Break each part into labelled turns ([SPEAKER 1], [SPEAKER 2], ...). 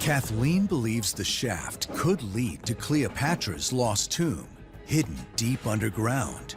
[SPEAKER 1] Kathleen believes the shaft could lead to Cleopatra's lost tomb, hidden deep underground.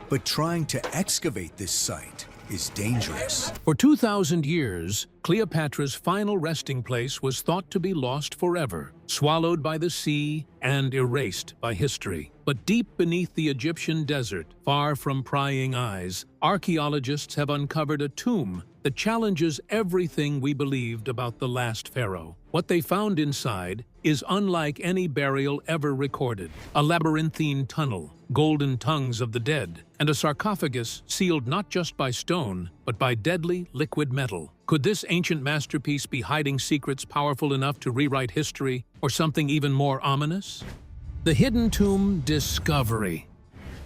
[SPEAKER 1] But trying to excavate this site is dangerous.
[SPEAKER 2] For 2,000 years, Cleopatra's final resting place was thought to be lost forever, swallowed by the sea and erased by history. But deep beneath the Egyptian desert, far from prying eyes, archaeologists have uncovered a tomb that challenges everything we believed about the last pharaoh. What they found inside is unlike any burial ever recorded: a labyrinthine tunnel, golden tongues of the dead, and a sarcophagus sealed not just by stone, but by deadly liquid metal. Could this ancient masterpiece be hiding secrets powerful enough to rewrite history, or something even more ominous? The hidden tomb discovery.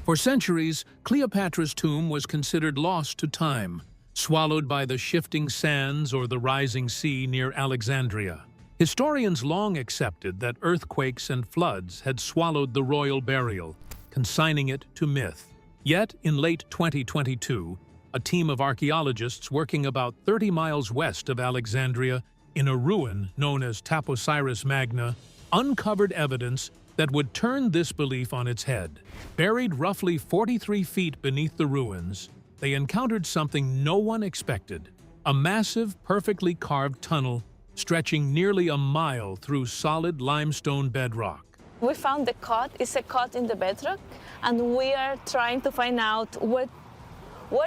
[SPEAKER 2] For centuries, Cleopatra's tomb was considered lost to time, swallowed by the shifting sands or the rising sea near Alexandria. Historians long accepted that earthquakes and floods had swallowed the royal burial, consigning it to myth. Yet, in late 2022, a team of archaeologists working about 30 miles west of Alexandria in a ruin known as Taposiris Magna uncovered evidence that would turn this belief on its head. Buried roughly 43 feet beneath the ruins, they encountered something no one expected: a massive, perfectly carved tunnel stretching nearly a mile through solid limestone bedrock.
[SPEAKER 3] We found the cut. It's a cut in the bedrock, and we are trying to find out what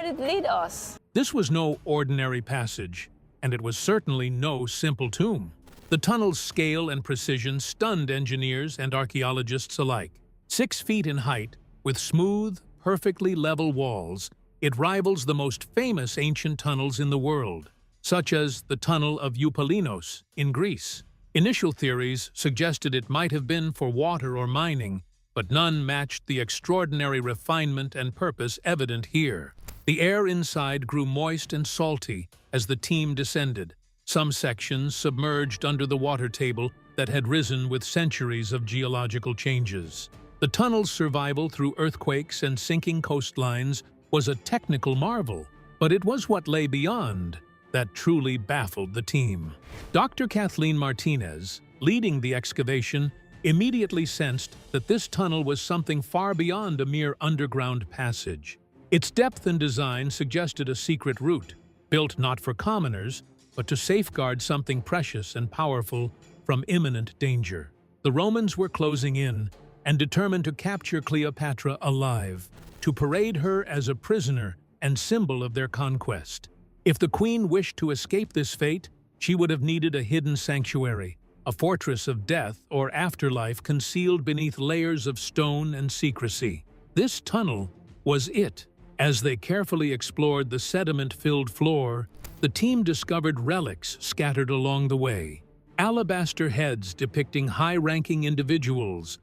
[SPEAKER 3] it lead us.
[SPEAKER 2] This was no ordinary passage, and it was certainly no simple tomb. The tunnel's scale and precision stunned engineers and archaeologists alike. 6 feet in height, with smooth, perfectly level walls, it rivals the most famous ancient tunnels in the world, such as the Tunnel of Eupalinos in Greece. Initial theories suggested it might have been for water or mining, but none matched the extraordinary refinement and purpose evident here. The air inside grew moist and salty as the team descended, some sections submerged under the water table that had risen with centuries of geological changes. The tunnel's survival through earthquakes and sinking coastlines was a technical marvel, but it was what lay beyond that truly baffled the team. Dr. Kathleen Martinez, leading the excavation, immediately sensed that this tunnel was something far beyond a mere underground passage. Its depth and design suggested a secret route, built not for commoners, but to safeguard something precious and powerful from imminent danger. The Romans were closing in and determined to capture Cleopatra alive, to parade her as a prisoner and symbol of their conquest. If the queen wished to escape this fate, she would have needed a hidden sanctuary, a fortress of death or afterlife concealed beneath layers of stone and secrecy. This tunnel was it. As they carefully explored the sediment-filled floor, the team discovered relics scattered along the way. Alabaster heads depicting high-ranking individuals.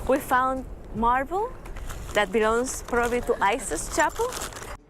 [SPEAKER 3] We found marble that belongs probably to Isis Chapel.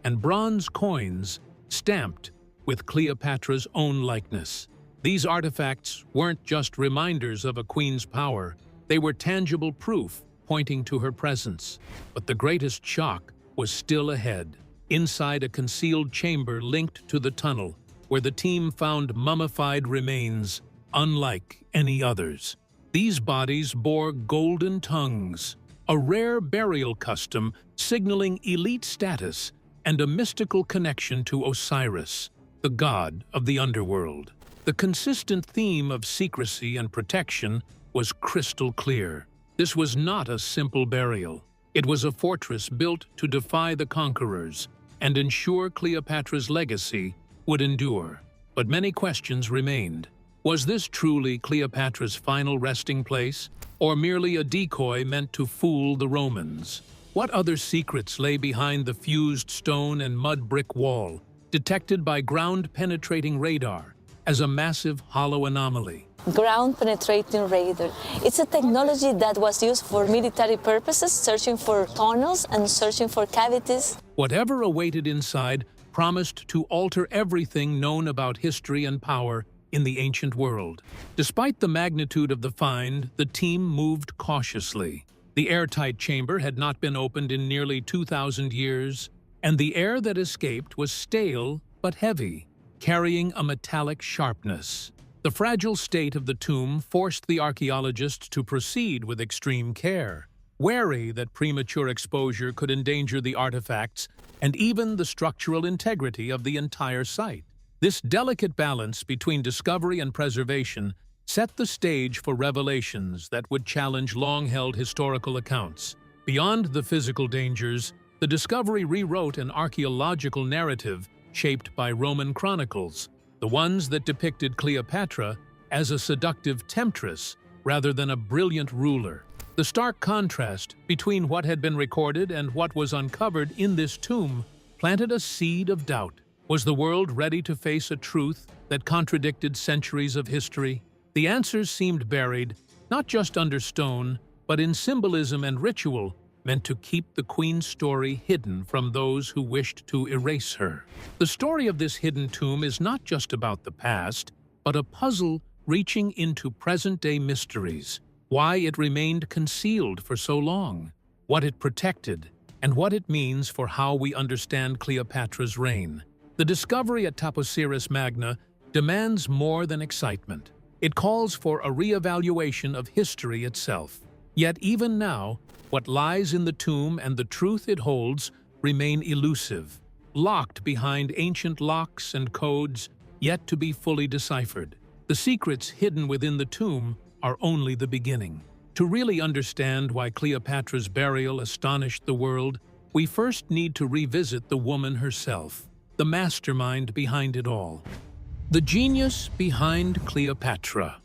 [SPEAKER 2] And bronze coins stamped with Cleopatra's own likeness. These artifacts weren't just reminders of a queen's power, they were tangible proof pointing to her presence. But the greatest shock was still ahead. Inside a concealed chamber linked to the tunnel, where the team found mummified remains unlike any others. These bodies bore golden tongues, a rare burial custom signaling elite status and a mystical connection to Osiris, the god of the underworld. The consistent theme of secrecy and protection was crystal clear. This was not a simple burial. It was a fortress built to defy the conquerors and ensure Cleopatra's legacy would endure. But many questions remained. Was this truly Cleopatra's final resting place, or merely a decoy meant to fool the Romans? What other secrets lay behind the fused stone and mud brick wall, detected by ground-penetrating radar as a massive hollow anomaly?
[SPEAKER 3] Ground-penetrating radar. It's a technology that was used for military purposes, searching for tunnels and searching for cavities.
[SPEAKER 2] Whatever awaited inside promised to alter everything known about history and power in the ancient world. Despite the magnitude of the find, the team moved cautiously. The airtight chamber had not been opened in nearly 2,000 years, and the air that escaped was stale but heavy, carrying a metallic sharpness. The fragile state of the tomb forced the archaeologists to proceed with extreme care, wary that premature exposure could endanger the artifacts and even the structural integrity of the entire site. This delicate balance between discovery and preservation set the stage for revelations that would challenge long-held historical accounts. Beyond the physical dangers, the discovery rewrote an archaeological narrative shaped by Roman chronicles, the ones that depicted Cleopatra as a seductive temptress rather than a brilliant ruler. The stark contrast between what had been recorded and what was uncovered in this tomb planted a seed of doubt. Was the world ready to face a truth that contradicted centuries of history? The answers seemed buried, not just under stone, but in symbolism and ritual meant to keep the queen's story hidden from those who wished to erase her. The story of this hidden tomb is not just about the past, but a puzzle reaching into present-day mysteries. Why it remained concealed for so long, what it protected, and what it means for how we understand Cleopatra's reign. The discovery at Taposiris Magna demands more than excitement. It calls for a re-evaluation of history itself. Yet even now, what lies in the tomb and the truth it holds remain elusive, locked behind ancient locks and codes yet to be fully deciphered. The secrets hidden within the tomb are only the beginning. To really understand why Cleopatra's burial astonished the world, we first need to revisit the woman herself, the mastermind behind it all. The genius behind Cleopatra.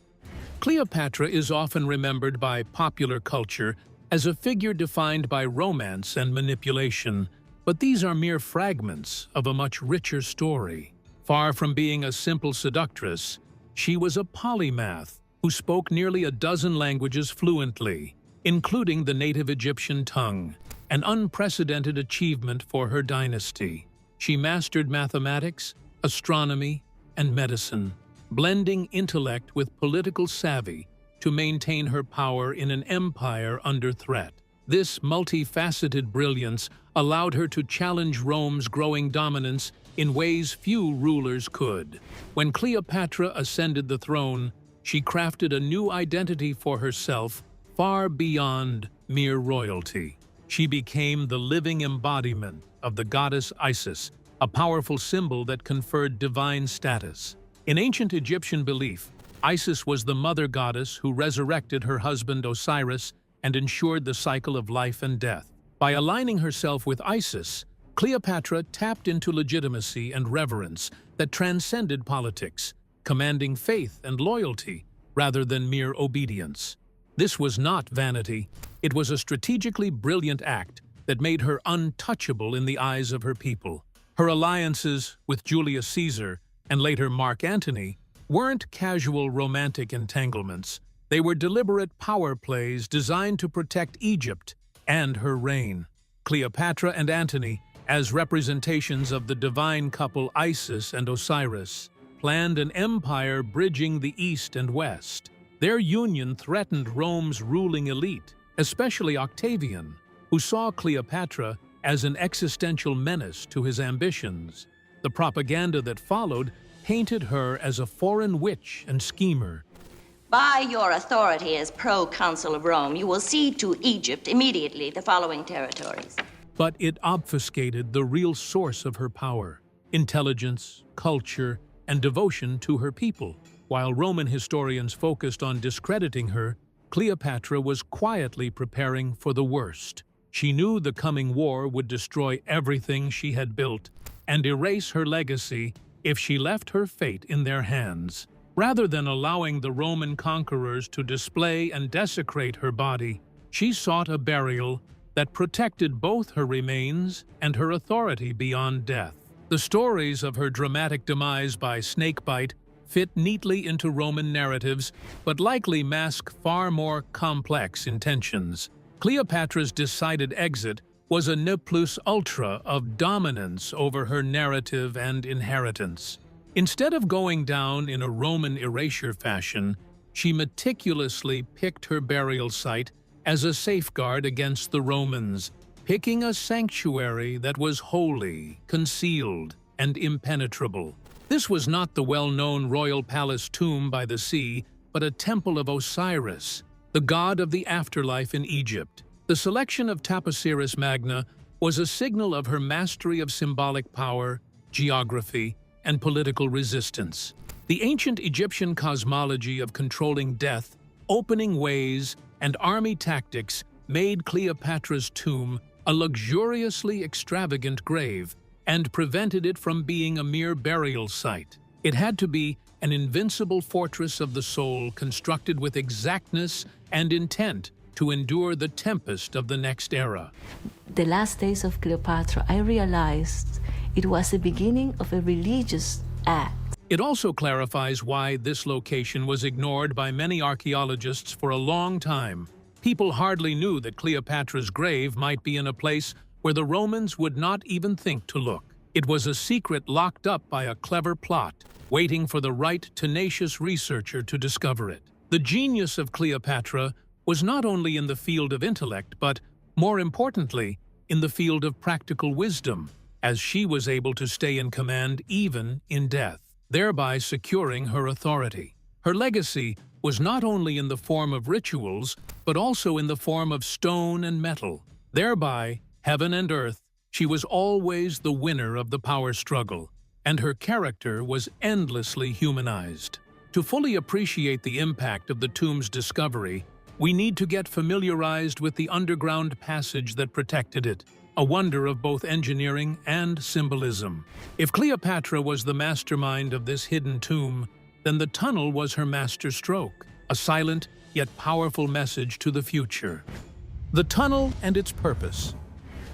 [SPEAKER 2] Cleopatra is often remembered by popular culture as a figure defined by romance and manipulation, but these are mere fragments of a much richer story. Far from being a simple seductress, she was a polymath who spoke nearly a dozen languages fluently, including the native Egyptian tongue, an unprecedented achievement for her dynasty. She mastered mathematics, astronomy, and medicine, blending intellect with political savvy to maintain her power in an empire under threat. This multifaceted brilliance allowed her to challenge Rome's growing dominance in ways few rulers could. When Cleopatra ascended the throne, she crafted a new identity for herself far beyond mere royalty. She became the living embodiment of the goddess Isis, a powerful symbol that conferred divine status. In ancient Egyptian belief, Isis was the mother goddess who resurrected her husband Osiris and ensured the cycle of life and death. By aligning herself with Isis, Cleopatra tapped into legitimacy and reverence that transcended politics, commanding faith and loyalty rather than mere obedience. This was not vanity. It was a strategically brilliant act that made her untouchable in the eyes of her people. Her alliances with Julius Caesar and later Mark Antony weren't casual romantic entanglements. They were deliberate power plays designed to protect Egypt and her reign. Cleopatra and Antony, as representations of the divine couple Isis and Osiris, planned an empire bridging the East and West. Their union threatened Rome's ruling elite, especially Octavian, who saw Cleopatra as an existential menace to his ambitions. The propaganda that followed painted her as a foreign witch and schemer.
[SPEAKER 4] By your authority as proconsul of Rome, you will cede to Egypt immediately the following territories.
[SPEAKER 2] But it obfuscated the real source of her power: intelligence, culture, and devotion to her people. While Roman historians focused on discrediting her, Cleopatra was quietly preparing for the worst. She knew the coming war would destroy everything she had built and erase her legacy if she left her fate in their hands. Rather than allowing the Roman conquerors to display and desecrate her body, she sought a burial that protected both her remains and her authority beyond death. The stories of her dramatic demise by snakebite fit neatly into Roman narratives, but likely mask far more complex intentions. Cleopatra's decided exit was a ne plus ultra of dominance over her narrative and inheritance. Instead of going down in a Roman erasure fashion, she meticulously picked her burial site as a safeguard against the Romans, picking a sanctuary that was holy, concealed, and impenetrable. This was not the well-known royal palace tomb by the sea, but a temple of Osiris, the god of the afterlife in Egypt. The selection of Taposiris Magna was a signal of her mastery of symbolic power, geography, and political resistance. The ancient Egyptian cosmology of controlling death, opening ways, and army tactics made Cleopatra's tomb a luxuriously extravagant grave and prevented it from being a mere burial site. It had to be an invincible fortress of the soul constructed with exactness and intent to endure the tempest of the next era.
[SPEAKER 3] The last days of Cleopatra, I realized it was the beginning of a religious act.
[SPEAKER 2] It also clarifies why this location was ignored by many archaeologists for a long time. People hardly knew that Cleopatra's grave might be in a place where the Romans would not even think to look. It was a secret locked up by a clever plot, waiting for the right tenacious researcher to discover it. The genius of Cleopatra was not only in the field of intellect, but, more importantly, in the field of practical wisdom, as she was able to stay in command even in death, thereby securing her authority. Her legacy was not only in the form of rituals, but also in the form of stone and metal. Thereby, heaven and earth, she was always the winner of the power struggle, and her character was endlessly humanized. To fully appreciate the impact of the tomb's discovery, we need to get familiarized with the underground passage that protected it, a wonder of both engineering and symbolism. If Cleopatra was the mastermind of this hidden tomb, then the tunnel was her masterstroke, a silent yet powerful message to the future. The tunnel and its purpose.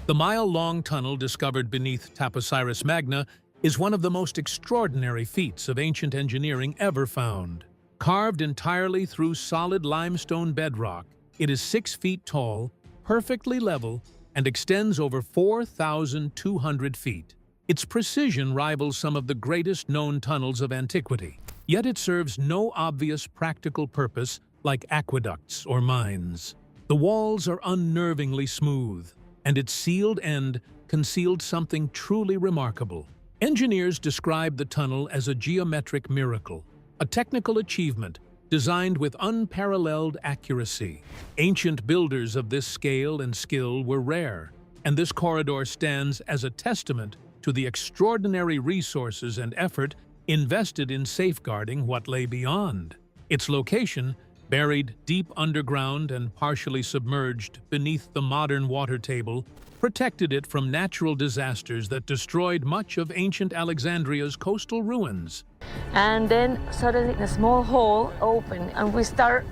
[SPEAKER 2] The mile-long tunnel discovered beneath Taposiris Magna is one of the most extraordinary feats of ancient engineering ever found. Carved entirely through solid limestone bedrock, it is 6 feet tall, perfectly level, and extends over 4,200 feet. Its precision rivals some of the greatest known tunnels of antiquity, yet it serves no obvious practical purpose like aqueducts or mines. The walls are unnervingly smooth, and its sealed end concealed something truly remarkable. Engineers describe the tunnel as a geometric miracle, a technical achievement designed with unparalleled accuracy. Ancient builders of this scale and skill were rare, and this corridor stands as a testament to the extraordinary resources and effort invested in safeguarding what lay beyond. Its location, buried deep underground and partially submerged beneath the modern water table, protected it from natural disasters that destroyed much of ancient Alexandria's coastal ruins.
[SPEAKER 3] And then suddenly a small hole opened and we start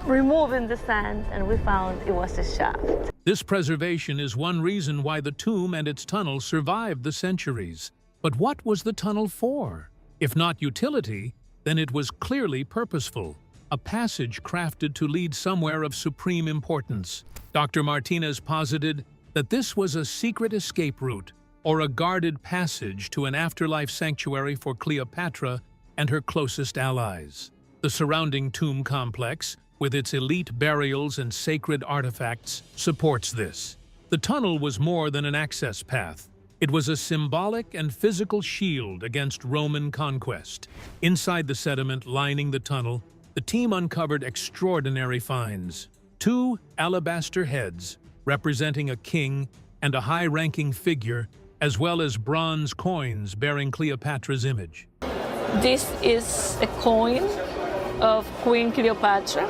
[SPEAKER 3] removing the sand and we found it was a shaft.
[SPEAKER 2] This preservation is one reason why the tomb and its tunnel survived the centuries. But what was the tunnel for? If not utility, then it was clearly purposeful, a passage crafted to lead somewhere of supreme importance. Dr. Martinez posited that this was a secret escape route or a guarded passage to an afterlife sanctuary for Cleopatra and her closest allies. The surrounding tomb complex, with its elite burials and sacred artifacts, supports this. The tunnel was more than an access path. It was a symbolic and physical shield against Roman conquest. Inside the sediment lining the tunnel, the team uncovered extraordinary finds. 2 alabaster heads, representing a king and a high-ranking figure, as well as bronze coins bearing Cleopatra's image.
[SPEAKER 3] This is a coin of Queen Cleopatra.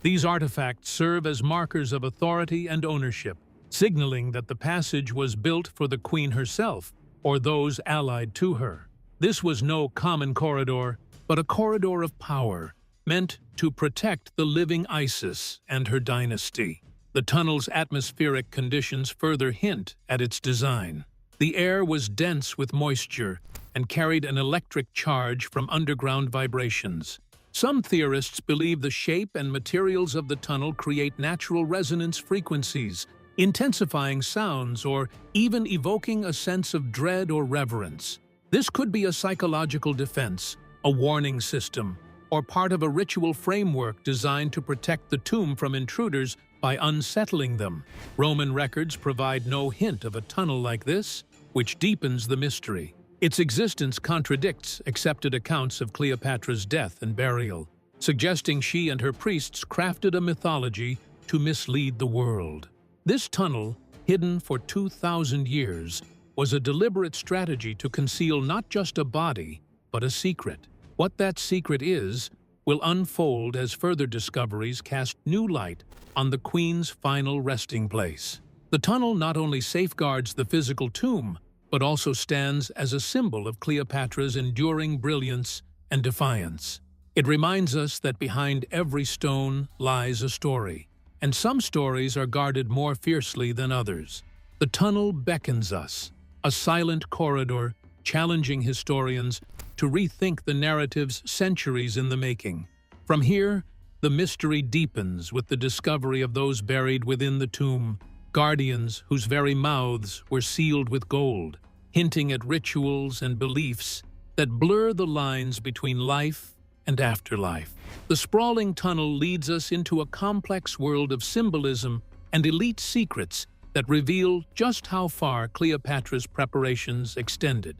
[SPEAKER 2] These artifacts serve as markers of authority and ownership, signaling that the passage was built for the queen herself or those allied to her. This was no common corridor, but a corridor of power, meant to protect the living Isis and her dynasty. The tunnel's atmospheric conditions further hint at its design. The air was dense with moisture and carried an electric charge from underground vibrations. Some theorists believe the shape and materials of the tunnel create natural resonance frequencies, intensifying sounds or even evoking a sense of dread or reverence. This could be a psychological defense, a warning system, or part of a ritual framework designed to protect the tomb from intruders by unsettling them. Roman records provide no hint of a tunnel like this, which deepens the mystery. Its existence contradicts accepted accounts of Cleopatra's death and burial, suggesting she and her priests crafted a mythology to mislead the world. This tunnel, hidden for 2,000 years, was a deliberate strategy to conceal not just a body, but a secret. What that secret is will unfold as further discoveries cast new light on the Queen's final resting place. The tunnel not only safeguards the physical tomb, but also stands as a symbol of Cleopatra's enduring brilliance and defiance. It reminds us that behind every stone lies a story, and some stories are guarded more fiercely than others. The tunnel beckons us, a silent corridor challenging historians to rethink the narratives centuries in the making. From here, the mystery deepens with the discovery of those buried within the tomb, guardians whose very mouths were sealed with gold, hinting at rituals and beliefs that blur the lines between life and afterlife. The sprawling tunnel leads us into a complex world of symbolism and elite secrets that reveal just how far Cleopatra's preparations extended.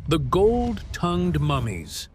[SPEAKER 2] The gold-tongued mummies.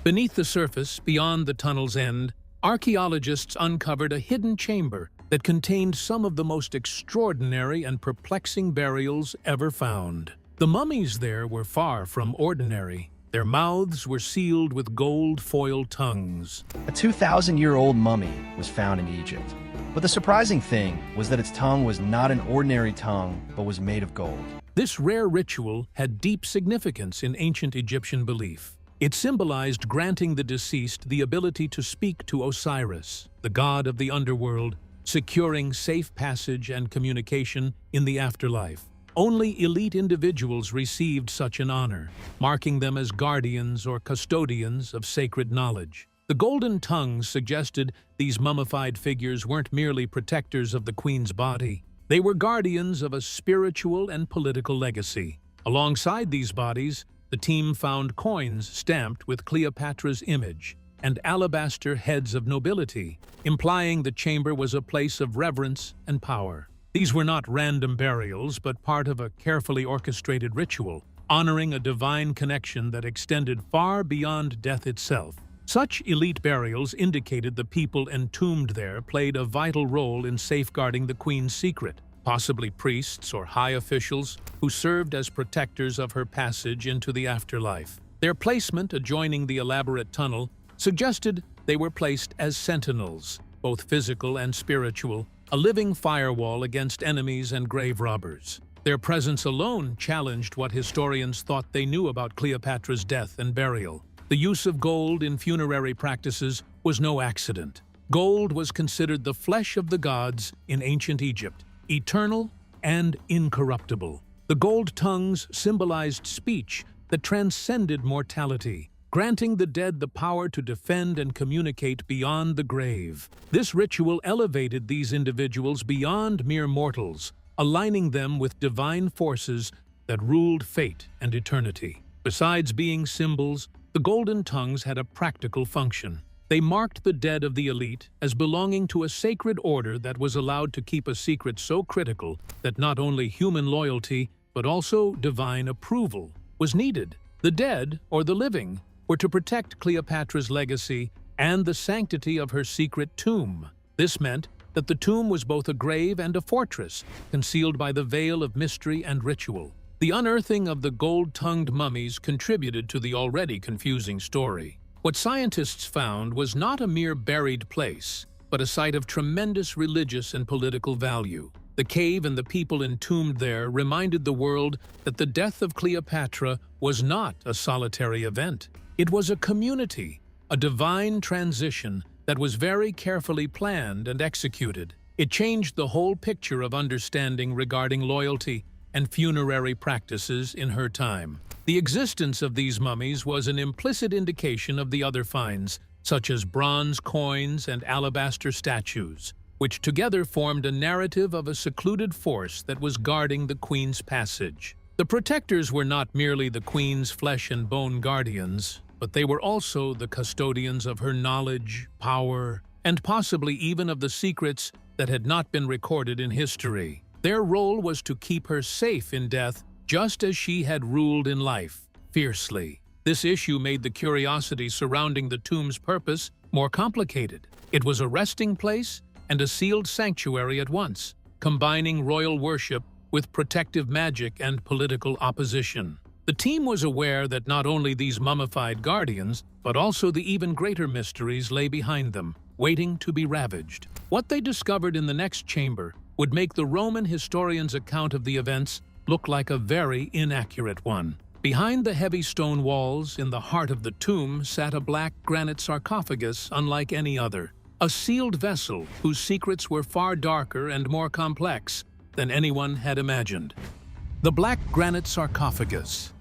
[SPEAKER 2] Beneath the surface, beyond the tunnel's end, archaeologists uncovered a hidden chamber that contained some of the most extraordinary and perplexing burials ever found. The mummies there were far from ordinary. Their mouths were sealed with gold-foiled tongues.
[SPEAKER 5] A 2,000-year-old mummy was found in Egypt. But the surprising thing was that its tongue was not an ordinary tongue, but was made of gold.
[SPEAKER 2] This rare ritual had deep significance in ancient Egyptian belief. It symbolized granting the deceased the ability to speak to Osiris, the god of the underworld, securing safe passage and communication in the afterlife. Only elite individuals received such an honor, marking them as guardians or custodians of sacred knowledge. The golden tongues suggested these mummified figures weren't merely protectors of the queen's body. They were guardians of a spiritual and political legacy. Alongside these bodies, the team found coins stamped with Cleopatra's image and alabaster heads of nobility, implying the chamber was a place of reverence and power. These were not random burials, but part of a carefully orchestrated ritual, honoring a divine connection that extended far beyond death itself. Such elite burials indicated the people entombed there played a vital role in safeguarding the queen's secret, possibly priests or high officials who served as protectors of her passage into the afterlife. Their placement adjoining the elaborate tunnel suggested they were placed as sentinels, both physical and spiritual, a living firewall against enemies and grave robbers. Their presence alone challenged what historians thought they knew about Cleopatra's death and burial. The use of gold in funerary practices was no accident. Gold was considered the flesh of the gods in ancient Egypt, eternal and incorruptible. The gold tongues symbolized speech that transcended mortality, granting the dead the power to defend and communicate beyond the grave. This ritual elevated these individuals beyond mere mortals, aligning them with divine forces that ruled fate and eternity. Besides being symbols, the golden tongues had a practical function. They marked the dead of the elite as belonging to a sacred order that was allowed to keep a secret so critical that not only human loyalty, but also divine approval was needed. The dead, or the living, were to protect Cleopatra's legacy and the sanctity of her secret tomb. This meant that the tomb was both a grave and a fortress, concealed by the veil of mystery and ritual. The unearthing of the gold-tongued mummies contributed to the already confusing story. What scientists found was not a mere buried place, but a site of tremendous religious and political value. The cave and the people entombed there reminded the world that the death of Cleopatra was not a solitary event. It was a community, a divine transition that was very carefully planned and executed. It changed the whole picture of understanding regarding loyalty and funerary practices in her time. The existence of these mummies was an implicit indication of the other finds, such as bronze coins and alabaster statues, which together formed a narrative of a secluded force that was guarding the queen's passage. The protectors were not merely the queen's flesh and bone guardians, but they were also the custodians of her knowledge, power, and possibly even of the secrets that had not been recorded in history. Their role was to keep her safe in death, just as she had ruled in life. fiercely. This issue made the curiosity surrounding the tomb's purpose more complicated. It was a resting place and a sealed sanctuary at once, combining royal worship with protective magic and political opposition. The team was aware that not only these mummified guardians, but also the even greater mysteries lay behind them, waiting to be ravaged. What they discovered in the next chamber would make the Roman historian's account of the events look like a very inaccurate one. Behind the heavy stone walls, in the heart of the tomb, sat a black granite sarcophagus unlike any other, a sealed vessel whose secrets were far darker and more complex than anyone had imagined. The black granite sarcophagus.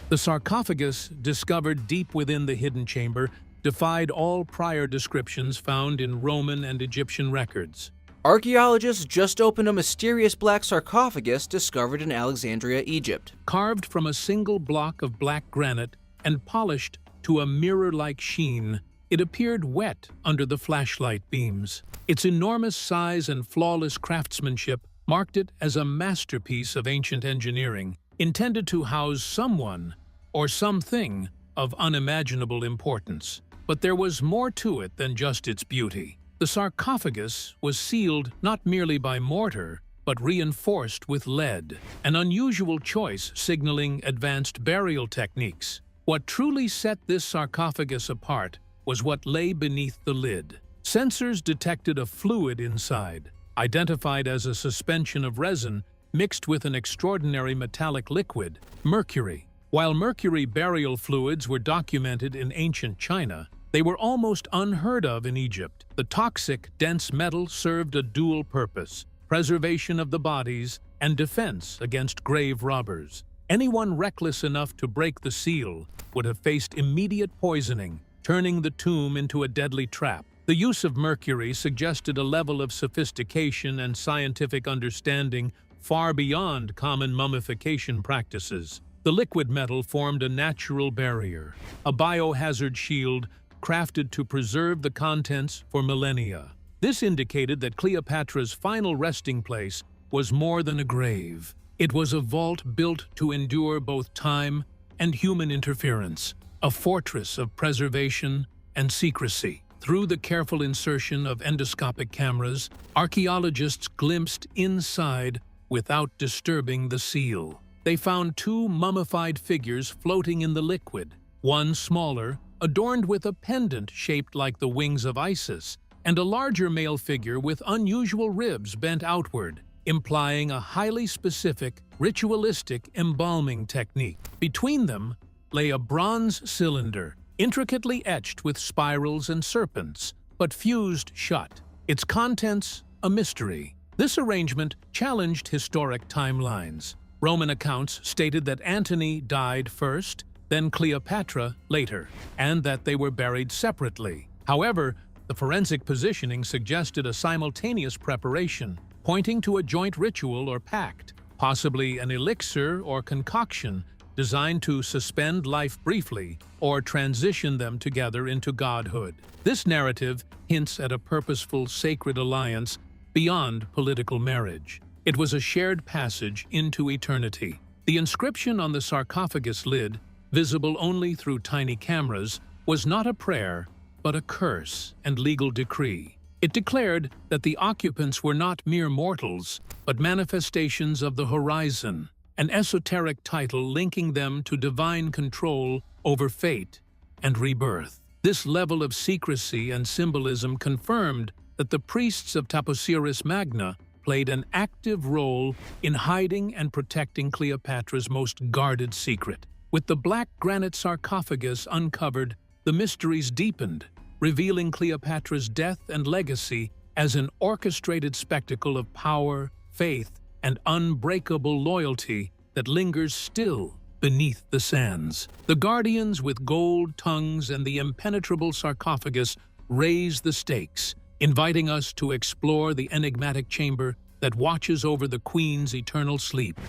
[SPEAKER 2] The sarcophagus, discovered deep within the hidden chamber, defied all prior descriptions found in Roman and Egyptian records.
[SPEAKER 6] Archaeologists just opened a mysterious black sarcophagus discovered in Alexandria, Egypt.
[SPEAKER 2] Carved from a single block of black granite and polished to a mirror-like sheen, it appeared wet under the flashlight beams. Its enormous size and flawless craftsmanship marked it as a masterpiece of ancient engineering, intended to house someone or something of unimaginable importance. But there was more to it than just its beauty. The sarcophagus was sealed not merely by mortar, but reinforced with lead, an unusual choice signaling advanced burial techniques. What truly set this sarcophagus apart was what lay beneath the lid. Sensors detected a fluid inside, identified as a suspension of resin mixed with an extraordinary metallic liquid, mercury. While mercury burial fluids were documented in ancient China, they were almost unheard of in Egypt. The toxic, dense metal served a dual purpose: preservation of the bodies and defense against grave robbers. Anyone reckless enough to break the seal would have faced immediate poisoning, turning the tomb into a deadly trap. The use of mercury suggested a level of sophistication and scientific understanding far beyond common mummification practices. The liquid metal formed a natural barrier, a biohazard shield crafted to preserve the contents for millennia. This indicated that Cleopatra's final resting place was more than a grave. It was a vault built to endure both time and human interference, a fortress of preservation and secrecy. Through the careful insertion of endoscopic cameras, archaeologists glimpsed inside without disturbing the seal. They found two mummified figures floating in the liquid, one smaller, adorned with a pendant shaped like the wings of Isis, and a larger male figure with unusual ribs bent outward, implying a highly specific, ritualistic embalming technique. Between them lay a bronze cylinder, intricately etched with spirals and serpents, but fused shut. Its contents a mystery. This arrangement challenged historic timelines. Roman accounts stated that Antony died first, then Cleopatra later, and that they were buried separately. However, the forensic positioning suggested a simultaneous preparation, pointing to a joint ritual or pact, possibly an elixir or concoction designed to suspend life briefly or transition them together into godhood. This narrative hints at a purposeful sacred alliance beyond political marriage. It was a shared passage into eternity. The inscription on the sarcophagus lid, visible only through tiny cameras, was not a prayer, but a curse and legal decree. It declared that the occupants were not mere mortals, but manifestations of the horizon, an esoteric title linking them to divine control over fate and rebirth. This level of secrecy and symbolism confirmed that the priests of Taposiris Magna played an active role in hiding and protecting Cleopatra's most guarded secret. With the black granite sarcophagus uncovered, the mysteries deepened, revealing Cleopatra's death and legacy as an orchestrated spectacle of power, faith, and unbreakable loyalty that lingers still beneath the sands. The guardians with gold tongues and the impenetrable sarcophagus raise the stakes, inviting us to explore the enigmatic chamber that watches over the queen's eternal sleep.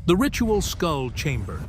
[SPEAKER 2] The ritual skull chamber.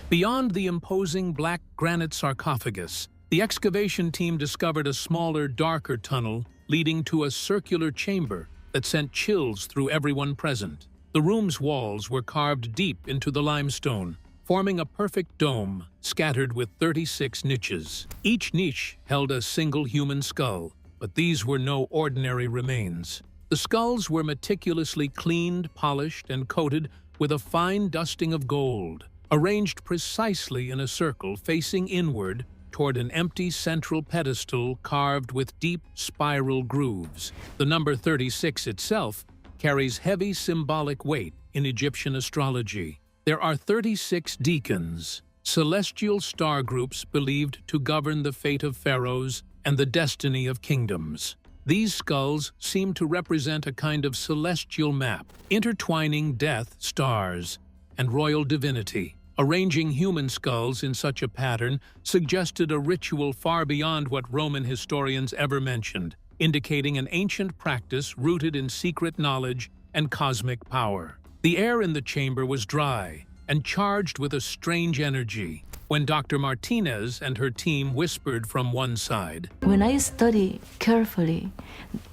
[SPEAKER 2] Beyond the imposing black granite sarcophagus, the excavation team discovered a smaller, darker tunnel leading to a circular chamber that sent chills through everyone present. The room's walls were carved deep into the limestone, forming a perfect dome scattered with 36 niches. Each niche held a single human skull, but these were no ordinary remains. The skulls were meticulously cleaned, polished, and coated with a fine dusting of gold, arranged precisely in a circle facing inward toward an empty central pedestal carved with deep spiral grooves. The number 36 itself carries heavy symbolic weight in Egyptian astrology. There are 36 deacons, celestial star groups believed to govern the fate of pharaohs and the destiny of kingdoms. These skulls seem to represent a kind of celestial map, intertwining death, stars, and royal divinity. Arranging human skulls in such a pattern suggested a ritual far beyond what Roman historians ever mentioned, indicating an ancient practice rooted in secret knowledge and cosmic power. The air in the chamber was dry and charged with a strange energy when Dr. Martinez and her team whispered from one side.
[SPEAKER 3] When I study carefully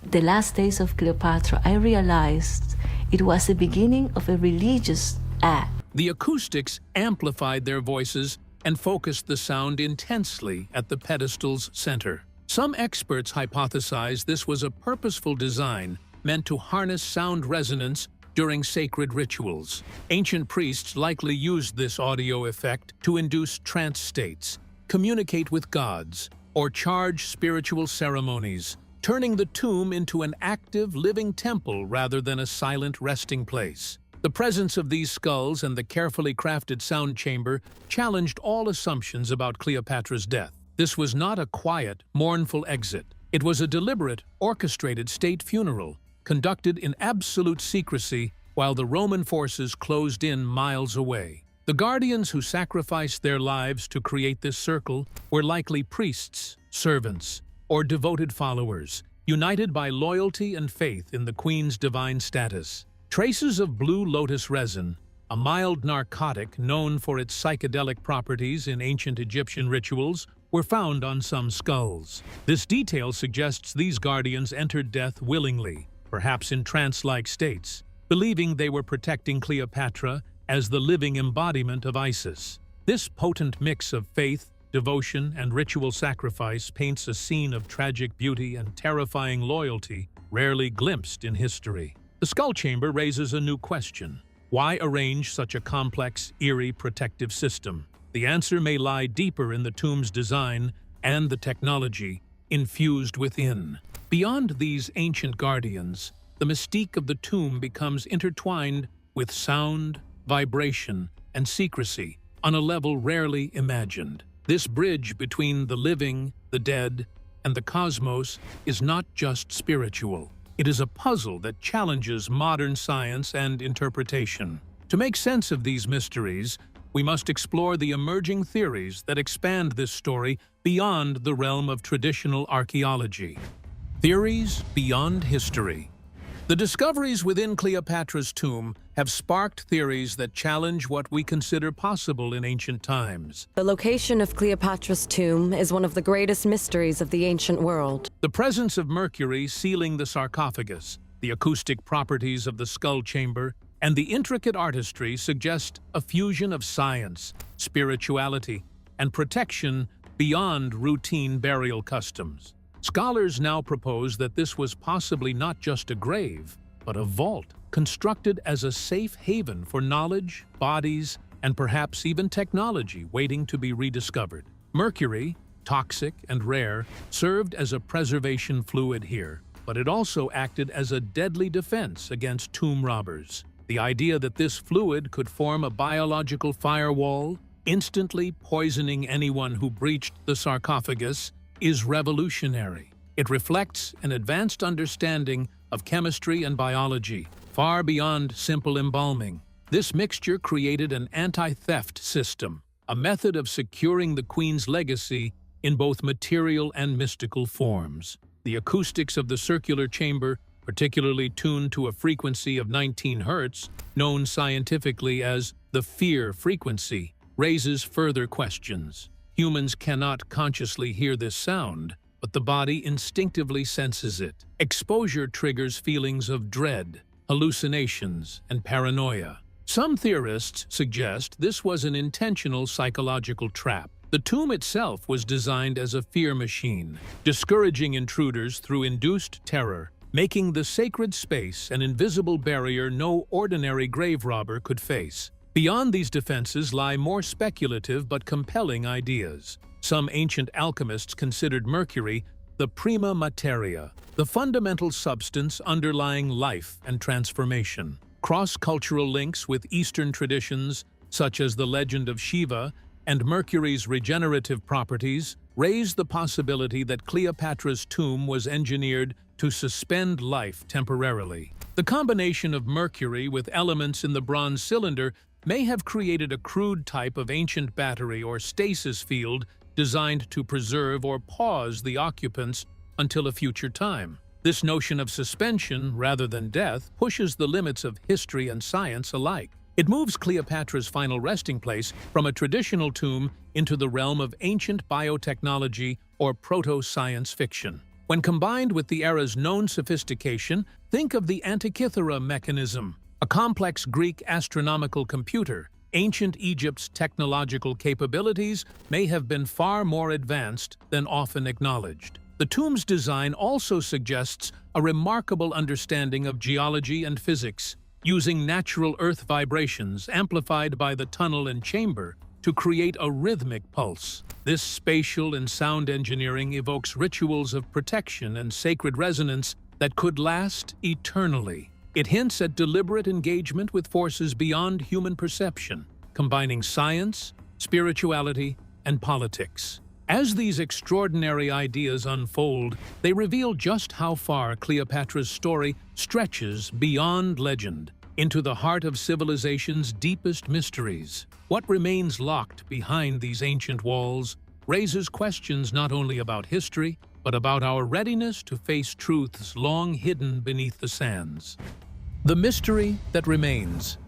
[SPEAKER 3] the last days of Cleopatra, I realized it was the beginning of a religious act.
[SPEAKER 2] The acoustics amplified their voices and focused the sound intensely at the pedestal's center. Some experts hypothesize this was a purposeful design meant to harness sound resonance during sacred rituals. Ancient priests likely used this audio effect to induce trance states, communicate with gods, or charge spiritual ceremonies, turning the tomb into an active, living temple rather than a silent resting place. The presence of these skulls and the carefully crafted sound chamber challenged all assumptions about Cleopatra's death. This was not a quiet, mournful exit. It was a deliberate, orchestrated state funeral, conducted in absolute secrecy while the Roman forces closed in miles away. The guardians who sacrificed their lives to create this circle were likely priests, servants, or devoted followers, united by loyalty and faith in the queen's divine status. Traces of blue lotus resin, a mild narcotic known for its psychedelic properties in ancient Egyptian rituals, were found on some skulls. This detail suggests these guardians entered death willingly, perhaps in trance-like states, believing they were protecting Cleopatra as the living embodiment of Isis. This potent mix of faith, devotion, and ritual sacrifice paints a scene of tragic beauty and terrifying loyalty rarely glimpsed in history. The skull chamber raises a new question. Why arrange such a complex, eerie protective system? The answer may lie deeper in the tomb's design and the technology infused within. Beyond these ancient guardians, the mystique of the tomb becomes intertwined with sound, vibration, and secrecy on a level rarely imagined. This bridge between the living, the dead, and the cosmos is not just spiritual. It is a puzzle that challenges modern science and interpretation. To make sense of these mysteries, we must explore the emerging theories that expand this story beyond the realm of traditional archaeology. Theories beyond history. The discoveries within Cleopatra's tomb have sparked theories that challenge what we consider possible in ancient times.
[SPEAKER 7] The location of Cleopatra's tomb is one of the greatest mysteries of the ancient world.
[SPEAKER 2] The presence of mercury sealing the sarcophagus, the acoustic properties of the skull chamber, and the intricate artistry suggest a fusion of science, spirituality, and protection beyond routine burial customs. Scholars now propose that this was possibly not just a grave, but a vault, constructed as a safe haven for knowledge, bodies, and perhaps even technology waiting to be rediscovered. Mercury, toxic and rare, served as a preservation fluid here, but it also acted as a deadly defense against tomb robbers. The idea that this fluid could form a biological firewall, instantly poisoning anyone who breached the sarcophagus, is revolutionary. It reflects an advanced understanding of chemistry and biology, far beyond simple embalming. This mixture created an anti-theft system, a method of securing the queen's legacy in both material and mystical forms. The acoustics of the circular chamber, particularly tuned to a frequency of 19 Hz, known scientifically as the fear frequency, raises further questions. Humans cannot consciously hear this sound, but the body instinctively senses it. Exposure triggers feelings of dread, hallucinations, and paranoia. Some theorists suggest this was an intentional psychological trap. The tomb itself was designed as a fear machine, discouraging intruders through induced terror, making the sacred space an invisible barrier no ordinary grave robber could face. Beyond these defenses lie more speculative but compelling ideas. Some ancient alchemists considered mercury the prima materia, the fundamental substance underlying life and transformation. Cross-cultural links with Eastern traditions, such as the legend of Shiva and Mercury's regenerative properties, raise the possibility that Cleopatra's tomb was engineered to suspend life temporarily. The combination of mercury with elements in the bronze cylinder may have created a crude type of ancient battery or stasis field designed to preserve or pause the occupants until a future time. This notion of suspension, rather than death, pushes the limits of history and science alike. It moves Cleopatra's final resting place from a traditional tomb into the realm of ancient biotechnology or proto-science fiction. When combined with the era's known sophistication, think of the Antikythera mechanism, a complex Greek astronomical computer. Ancient Egypt's technological capabilities may have been far more advanced than often acknowledged. The tomb's design also suggests a remarkable understanding of geology and physics, using natural earth vibrations amplified by the tunnel and chamber to create a rhythmic pulse. This spatial and sound engineering evokes rituals of protection and sacred resonance that could last eternally. It hints at deliberate engagement with forces beyond human perception, combining science, spirituality, and politics. As these extraordinary ideas unfold, they reveal just how far Cleopatra's story stretches beyond legend, into the heart of civilization's deepest mysteries. What remains locked behind these ancient walls raises questions not only about history, but about our readiness to face truths long hidden beneath the sands. The mystery that remains.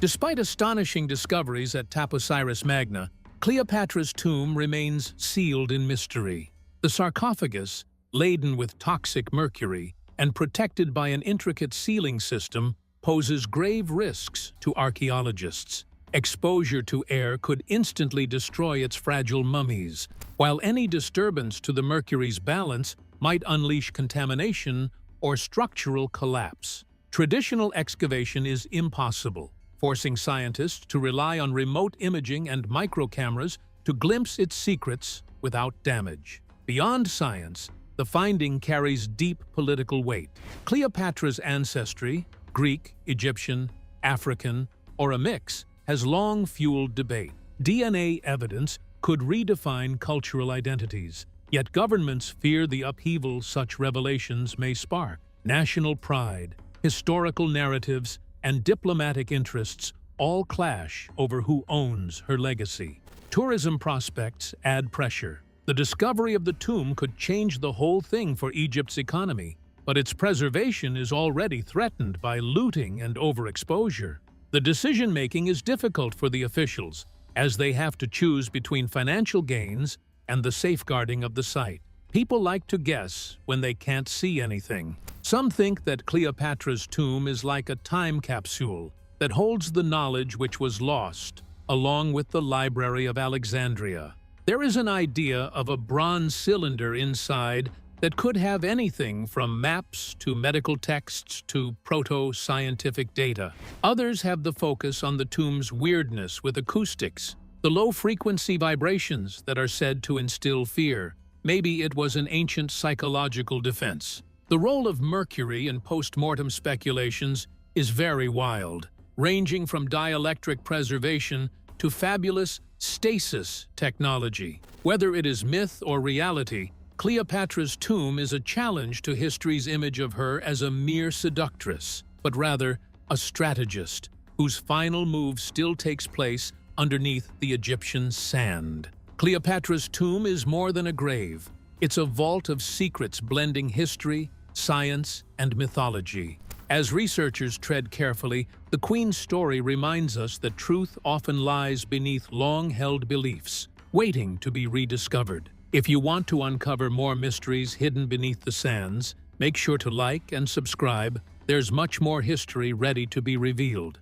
[SPEAKER 2] Despite astonishing discoveries at Taposiris Magna, Cleopatra's tomb remains sealed in mystery. The sarcophagus, laden with toxic mercury and protected by an intricate sealing system, poses grave risks to archaeologists. Exposure to air could instantly destroy its fragile mummies, while any disturbance to the mercury's balance might unleash contamination or structural collapse. Traditional excavation is impossible, forcing scientists to rely on remote imaging and microcameras to glimpse its secrets without damage. Beyond science, the finding carries deep political weight. Cleopatra's ancestry, Greek, Egyptian, African, or a mix, has long fueled debate. DNA evidence could redefine cultural identities, yet governments fear the upheaval such revelations may spark. National pride, historical narratives, and diplomatic interests all clash over who owns her legacy. Tourism prospects add pressure. The discovery of the tomb could change the whole thing for Egypt's economy, but its preservation is already threatened by looting and overexposure. The decision-making is difficult for the officials, as they have to choose between financial gains and the safeguarding of the site. People like to guess when they can't see anything. Some think that Cleopatra's tomb is like a time capsule that holds the knowledge which was lost, along with the Library of Alexandria. There is an idea of a bronze cylinder inside that could have anything from maps to medical texts to proto-scientific data. Others have the focus on the tomb's weirdness with acoustics, the low-frequency vibrations that are said to instill fear. Maybe it was an ancient psychological defense. The role of mercury in post-mortem speculations is very wild, ranging from dielectric preservation to fabulous stasis technology. Whether it is myth or reality, Cleopatra's tomb is a challenge to history's image of her as a mere seductress, but rather a strategist whose final move still takes place underneath the Egyptian sand. Cleopatra's tomb is more than a grave. It's a vault of secrets blending history, science, and mythology. As researchers tread carefully, the Queen's story reminds us that truth often lies beneath long-held beliefs, waiting to be rediscovered. If you want to uncover more mysteries hidden beneath the sands, make sure to like and subscribe. There's much more history ready to be revealed.